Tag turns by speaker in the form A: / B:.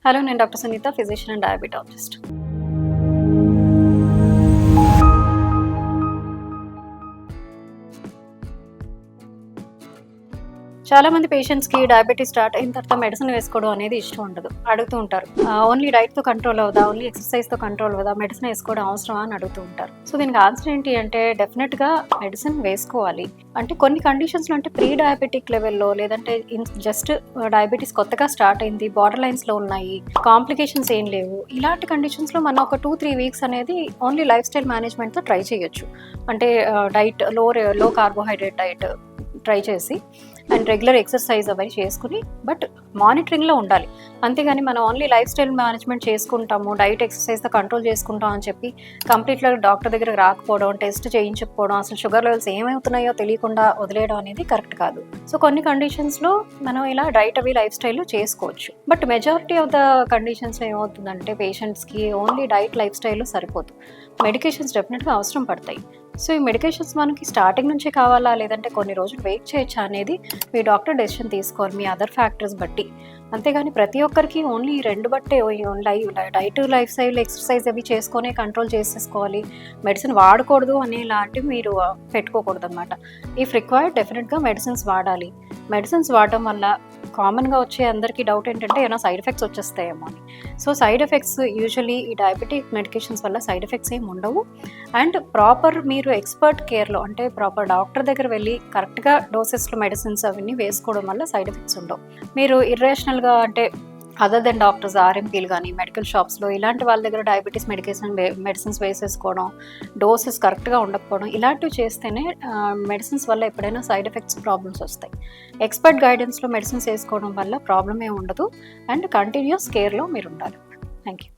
A: Hello, నేను doctor Sunitha, physician and diabetologist. చాలా మంది పేషెంట్స్కి డయాబెటీస్ స్టార్ట్ అయిన తర్వాత మెడిసిన్ వేసుకోవడం అనేది ఇష్టం ఉండదు, అడుగుతూ ఉంటారు. ఓన్లీ డైట్తో కంట్రోల్ అవుదా, ఓన్లీ ఎక్సర్సైజ్తో కంట్రోల్ అవుదా, మెడిసిన్ వేసుకోవడం అవసరమా అని అడుగుతూ ఉంటారు. సో దీనికి ఆన్సర్ ఏంటి అంటే, డెఫినెట్గా మెడిసిన్ వేసుకోవాలి. అంటే కొన్ని కండిషన్స్లో, అంటే ప్రీ డయాబెటిక్ లెవెల్లో, లేదంటే జస్ట్ డయాబెటీస్ కొత్తగా స్టార్ట్ అయింది, బార్డర్ లైన్స్లో ఉన్నాయి, కాంప్లికేషన్స్ ఏం లేవు, ఇలాంటి కండిషన్స్లో మనం ఒక 2-3 వీక్స్ అనేది ఓన్లీ లైఫ్ స్టైల్ మేనేజ్మెంట్తో ట్రై చేయొచ్చు. అంటే డైట్ లో కార్బోహైడ్రేట్ డైట్ ట్రై చేసి అండ్ రెగ్యులర్ ఎక్సర్సైజ్ అవి చేసుకుని, బట్ మానిటరింగ్లో ఉండాలి. అంతేగాని మనం ఓన్లీ లైఫ్ స్టైల్ మేనేజ్మెంట్ చేసుకుంటాము, డైట్ ఎక్సర్సైజ్తో కంట్రోల్ చేసుకుంటాం అని చెప్పి కంప్లీట్గా డాక్టర్ దగ్గరకు రాకపోవడం, టెస్ట్ చేయించకపోవడం, అసలు షుగర్ లెవెల్స్ ఏమవుతున్నాయో తెలియకుండా వదిలేయడం అనేది కరెక్ట్ కాదు. సో కొన్ని కండిషన్స్లో మనం ఇలా డైట్ అవి లైఫ్ స్టైల్ చేసుకోవచ్చు. బట్ మెజారిటీ ఆఫ్ ద కండిషన్స్లో ఏమవుతుందంటే, పేషెంట్స్కి ఓన్లీ డైట్ లైఫ్ స్టైల్ సరిపోదు, మెడికేషన్స్ డెఫినెట్గా అవసరం పడతాయి. సో ఈ మెడికేషన్స్ మనకి స్టార్టింగ్ నుంచే కావాలా, లేదంటే కొన్ని రోజులు వెయిట్ చేయొచ్చా అనేది మీ డాక్టర్ డెసిషన్ తీసుకోవాలి, మీ అదర్ ఫ్యాక్టర్స్ బట్టి. అంతేగాని ప్రతి ఒక్కరికి ఓన్లీ ఈ రెండు బట్టే డైట్ లైఫ్ స్టైల్ ఎక్సర్సైజ్ అవి చేసుకొని కంట్రోల్ చేసేసుకోవాలి, మెడిసిన్ వాడకూడదు అనేలాంటివి మీరు పెట్టుకోకూడదు అనమాట. ఇఫ్ రిక్వైర్డ్ డెఫినెట్గా మెడిసిన్స్ వాడాలి. మెడిసిన్స్ వాడడం వల్ల కామన్గా వచ్చే అందరికీ డౌట్ ఏంటంటే, ఏమైనా సైడ్ ఎఫెక్ట్స్ వచ్చేస్తాయేమో అని. సో సైడ్ ఎఫెక్ట్స్ యూజువలీ ఈ డయాబెటిక్ మెడికేషన్స్ వల్ల సైడ్ ఎఫెక్ట్స్ ఏమి ఉండవు. అండ్ ప్రాపర్ మీరు ఎక్స్పర్ట్ కేర్లో, అంటే ప్రాపర్ డాక్టర్ దగ్గర వెళ్ళి కరెక్ట్గా డోసెస్లో మెడిసిన్స్ అవన్నీ వేసుకోవడం వల్ల సైడ్ ఎఫెక్ట్స్ ఉండవు. మీరు ఇర్రేషనల్గా, అంటే అదర్ దెన్ డాక్టర్స్, ఆర్ఎంపీలు కానీ మెడికల్ షాప్స్లో ఇలాంటి వాళ్ళ దగ్గర డయాబెటీస్ మెడిసిన్స్ వేసేసుకోవడం, డోసెస్ కరెక్ట్గా ఉండకపోవడం, ఇలాంటివి చేస్తేనే మెడిసిన్స్ వల్ల ఎప్పుడైనా సైడ్ ఎఫెక్ట్స్ ప్రాబ్లమ్స్ వస్తాయి. ఎక్స్పర్ట్ గైడెన్స్లో మెడిసిన్స్ వేసుకోవడం వల్ల ప్రాబ్లమ్ ఏమి ఉండదు. అండ్ కంటిన్యూస్ కేర్లో మీరు ఉండాలి. Thank you.